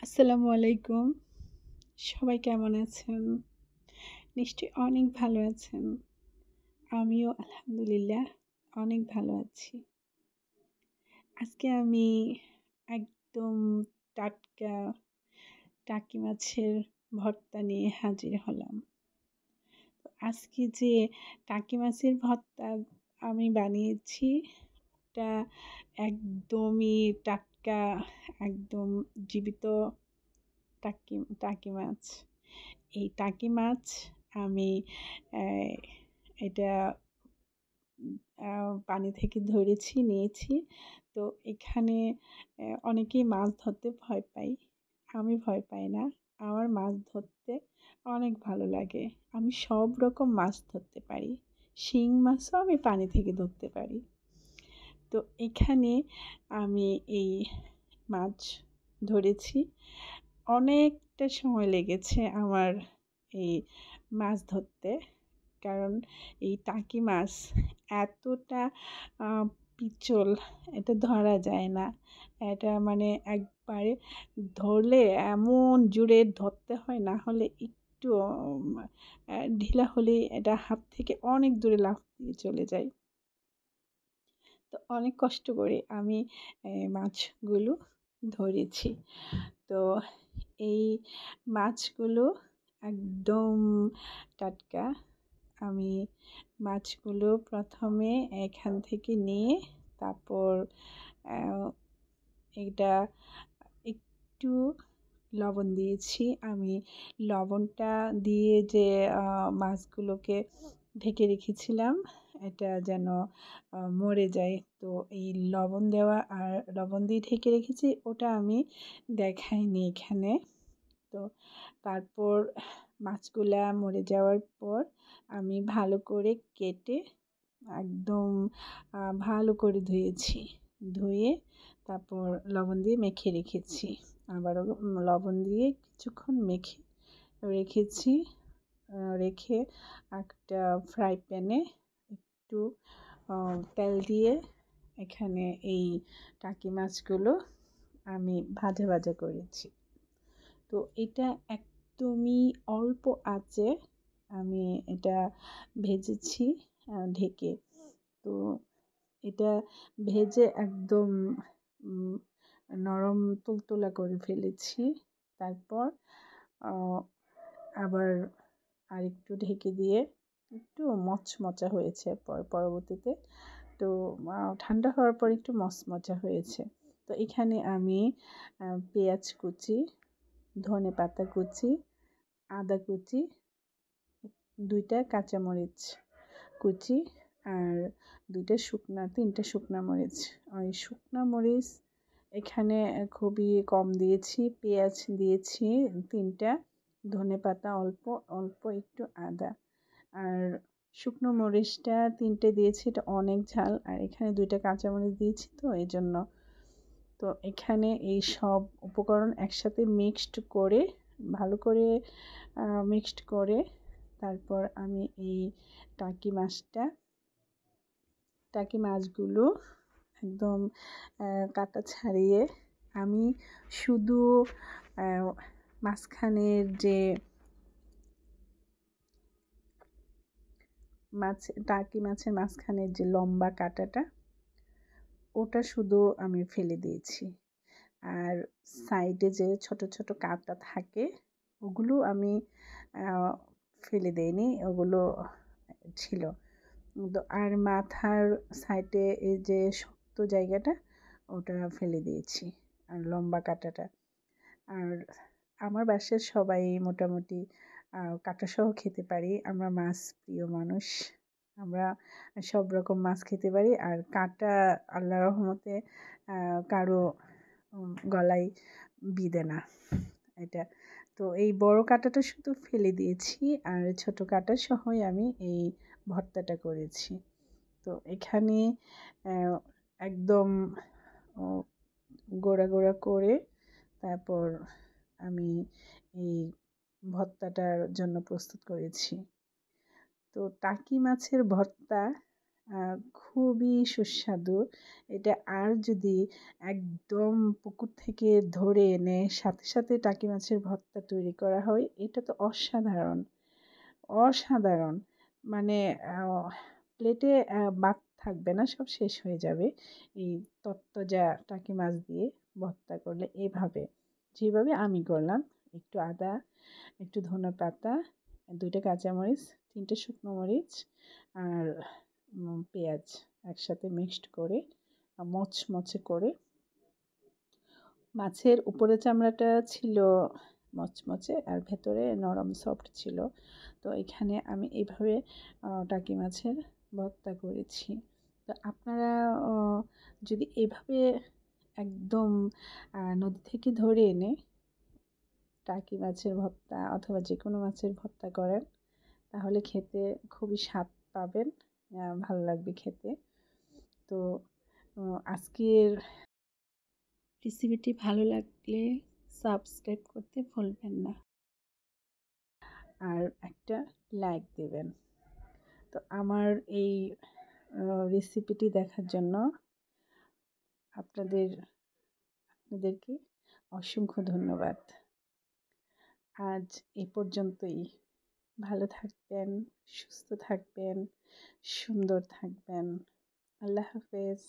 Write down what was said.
আসসালামু আলাইকুম। সবাই কেমন আছেন? নিশ্চয়ই অনেক ভালো আছেন। আমিও আলহামদুলিল্লাহ অনেক ভালো আছি। আজকে আমি একদম টাটকা টাকি মাছের ভর্তা নিয়ে হাজির হলাম। আজকে যে টাকি মাছের ভর্তা আমি বানিয়েছি, ওটা একদমই টাটকা, একদম জীবিত টাকি মাছ। এই টাকি মাছ আমি অ্যা এটা পানি থেকে নিয়েছি। তো এখানে অনেকেই মাছ ধরতে ভয় পায়। আমি ভয় পাই না। আমার মাছ ধরতে অনেক ভালো লাগে। আমি সব রকম মাছ ধরতে পারি। শিং মাছও আমি পানি থেকে ধরতে পারি। তো এখানে আমি এই মাছ ধরেছি। অনেকটা সময় লেগেছে আমার এই মাছ ধরতে। কারণ এই টাকি মাছ এতটা আ পিচ্ছিল, এটা ধরা যায় না। এটা মানে একবারে ধরলে এমন জোরে ধরতে হয়, না হলে একটু ঢিলা হলেই এটা হাত থেকে অনেক দূরে লাফ দিয়ে চলে যায়। তো অনেক কষ্ট করে আমি মাছগুলো ধরেছি। তো এই মাছগুলো একদম টাটকা। আমি মাছগুলো প্রথমে এখান থেকে নিয়ে তারপর এটা একটু লবণ দিয়েছি। আমি লবণটা দিয়ে যে মাছগুলোকে ঢেকে রেখেছিলাম, এটা যেন মরে যায়। তো এই লবণ দেওয়া আর লবণ দিয়ে ঢেকে রেখেছি, ওটা আমি দেখাইনি এখানে। তো তারপর মাছগুলা মরে যাওয়ার পর আমি ভালো করে কেটে একদম ভালো করে ধুয়েছি। ধুয়ে তারপর লবণ দিয়ে মেখে রেখেছি। আবারও লবণ দিয়ে কিছুক্ষণ মেখে রেখেছি। রেখে একটা ফ্রাই প্যানে একটু তেল দিয়ে এখানে এই টাকি মাছগুলো আমি ভাজা করেছি। তো এটা একদমই অল্প আঁচে আমি এটা ভেজেছি ঢেকে। তো এটা ভেজে একদম উম নরম তুলতুলা করে ফেলেছি। তারপর আ আবার আরেকটু ঢেকে দিয়ে একটু মচমচা হয়েছে পরবর্তীতে। তো ঠান্ডা হওয়ার পর একটু মচমচা হয়েছে। তো এখানে আমি পেঁয়াজ কুচি, ধনেপাতা কুচি, আদা কুচি, ২ টা কাঁচামরিচ কুচি আর ৩ টা শুকনা মরিচ। ওই শুকনা মরিচ এখানে খুবই কম দিয়েছি। পেঁয়াজ দিয়েছি ৩ টা, ধনেপাতা অল্প, অল্প একটু আদা। আর শুকনো মরিচটা ৩ টে দিয়েছি, এটা অনেক ঝাল। আর এখানে ২ টা কাঁচামরিচ দিয়েছি তো এজন্য। তো এখানে এই সব উপকরণ একসাথে ভালো করে মিক্সড করে তারপর আমি এই টাকি মাছগুলো একদম কাটা ছাড়িয়ে আমি শুধু মাঝখানের যে টাকি মাছের মাঝখানের যে লম্বা কাঁটাটা, ওটা শুধু আমি ফেলে দিয়েছি। আর সাইডে যে ছোট ছোট কাঁটা থাকে, ওগুলো আমি ফেলে দেইনি, ওগুলো ছিল। তো আর মাথার সাইডে এই যে শক্ত জায়গাটা, ওটা ফেলে দিয়েছি, আর লম্বা কাঁটাটা। আর আমার বাসার সবাই মোটামুটি কাঁটাসহ খেতে পারি। আমরা মাছ প্রিয় মানুষ। আমরা সব রকম মাছ খেতে পারি। আর কাঁটা আল্লাহর রহমতে কারো গলায় বিঁধে না এটা। তো এই বড় কাঁটাটা শুধু ফেলে দিয়েছি, আর ছোট কাঁটা সহই আমি এই ভর্তাটা করেছি। তো এখানে একদম গোড়া করে তারপর আমি এই ভর্তাটার জন্য প্রস্তুত করেছি। তো টাকি মাছের ভর্তা খুবই সুস্বাদু। এটা আর যদি একদম পুকুর থেকে ধরে এনে সাথে সাথে টাকি মাছের ভর্তা তৈরি করা হয়, এটা তো অসাধারণ, অসাধারণ। মানে প্লেটে ভাত থাকবে না, সব শেষ হয়ে যাবে এই তরতাজা টাকি মাছ দিয়ে ভর্তা করলে। এভাবে যেভাবে আমি করলাম, একটু আদা, একটু ধনেপাতা, 2টা কাঁচামরিচ, 3টে শুকনো মরিচ আর পেঁয়াজ একসাথে মিক্সড করে মচমচে করে, মাছের উপরে চামড়াটা ছিল মচমচে আর ভেতরে নরম সফট ছিল। তো এখানে আমি এইভাবে টাকি মাছের ভর্তা করেছি। তো আপনারা যদি এভাবে একদম নদী থেকে ধরে এনে টাকি মাছের ভর্তা অথবা যে কোনো মাছের ভর্তা করেন, তাহলে খেতে খুবই স্বাদ পাবেন, ভালো লাগবে খেতে। তো আজকের রেসিপিটি ভালো লাগলে সাবস্ক্রাইব করতে ভুলবেন না আর একটা লাইক দেবেন। তো আমার এই রেসিপিটি দেখার জন্য আপনাদেরকে অসংখ্য ধন্যবাদ। আজ এ পর্যন্তই। ভালো থাকবেন, সুস্থ থাকবেন, সুন্দর থাকবেন। আল্লাহ হাফেজ।